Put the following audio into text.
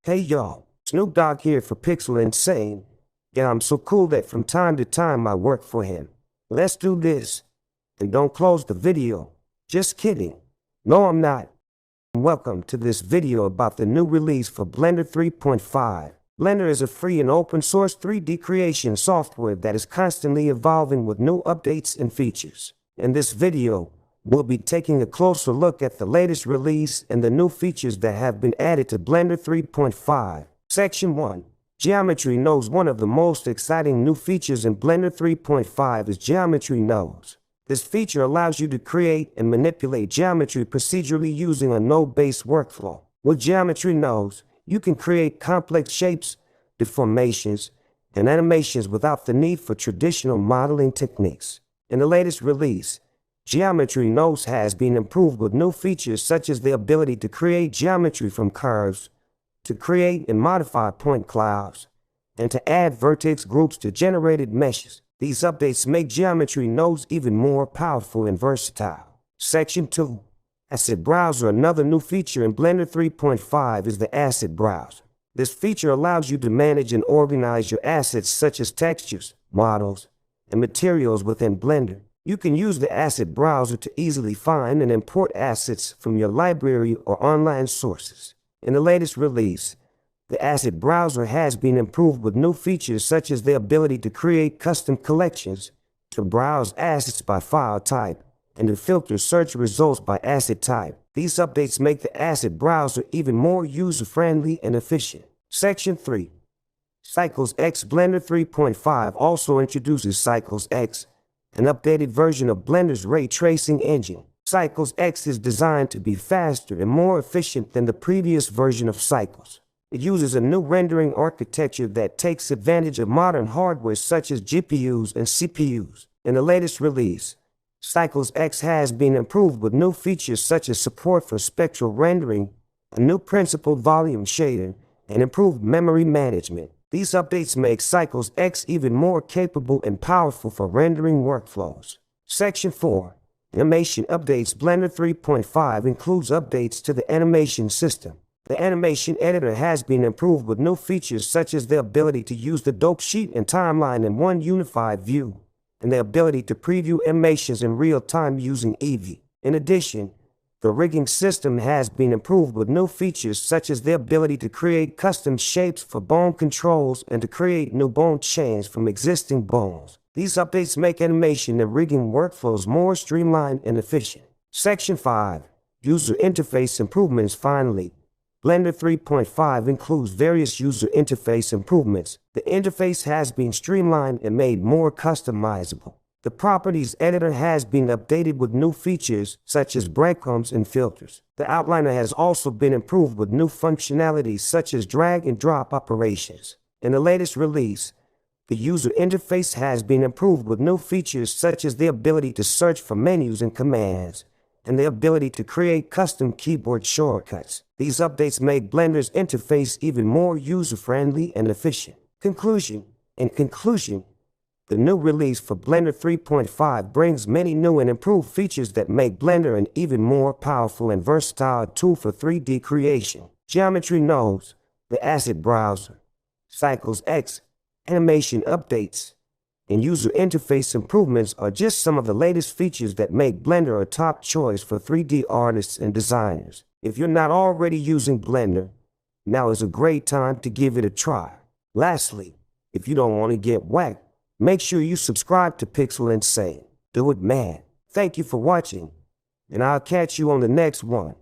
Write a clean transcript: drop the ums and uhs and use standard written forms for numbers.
Hey y'all, Snoop Dogg here for Pixel Insane. Yeah, I'm so cool that from time to time I work for him. Let's do this. And don't close the video. Just kidding. No, I'm not. Welcome to this video about the new release for Blender 3.5. Blender is a free and open source 3D creation software that is constantly evolving with new updates and features. In this video, we'll be taking a closer look at the latest release and the new features that have been added to Blender 3.5. Section 1. Geometry Nodes. One of the most exciting new features in Blender 3.5 is Geometry Nodes. This feature allows you to create and manipulate geometry procedurally using a node-based workflow. With Geometry Nodes, you can create complex shapes, deformations, and animations without the need for traditional modeling techniques. In the latest release, Geometry Nodes has been improved with new features such as the ability to create geometry from curves, to create and modify point clouds, and to add vertex groups to generated meshes. These updates make Geometry Nodes even more powerful and versatile. Section 2. Asset Browser. Another new feature in Blender 3.5 is the Asset Browser. This feature allows you to manage and organize your assets such as textures, models, and materials within Blender. You can use the Asset Browser to easily find and import assets from your library or online sources. In the latest release, the Asset Browser has been improved with new features such as the ability to create custom collections, to browse assets by file type, and to filter search results by asset type. These updates make the Asset Browser even more user-friendly and efficient. Section 3. Cycles X. Blender 3.5 also introduces Cycles X, an updated version of Blender's ray tracing engine. Cycles X is designed to be faster and more efficient than the previous version of Cycles. It uses a new rendering architecture that takes advantage of modern hardware such as GPUs and CPUs. In the latest release, Cycles X has been improved with new features such as support for spectral rendering, a new principal volume shader, and improved memory management. These updates make Cycles X even more capable and powerful for rendering workflows. Section 4. Animation Updates. Blender 3.5 includes updates to the animation system. The animation editor has been improved with new features such as the ability to use the dope sheet and timeline in one unified view, and the ability to preview animations in real time using Eevee. In addition, the rigging system has been improved with new features such as the ability to create custom shapes for bone controls and to create new bone chains from existing bones. These updates make animation and rigging workflows more streamlined and efficient. Section 5. User Interface Improvements. Finally, Blender 3.5 includes various user interface improvements. The interface has been streamlined and made more customizable. The Properties Editor has been updated with new features such as breadcrumbs and filters. The Outliner has also been improved with new functionalities such as drag and drop operations. In the latest release, the user interface has been improved with new features such as the ability to search for menus and commands, and the ability to create custom keyboard shortcuts. These updates make Blender's interface even more user-friendly and efficient. In conclusion, the new release for Blender 3.5 brings many new and improved features that make Blender an even more powerful and versatile tool for 3D creation. Geometry Nodes, the Asset Browser, Cycles X, animation updates, and user interface improvements are just some of the latest features that make Blender a top choice for 3D artists and designers. If you're not already using Blender, now is a great time to give it a try. Lastly, if you don't want to get whacked, make sure you subscribe to Pixel Insane. Do it, man. Thank you for watching, and I'll catch you on the next one.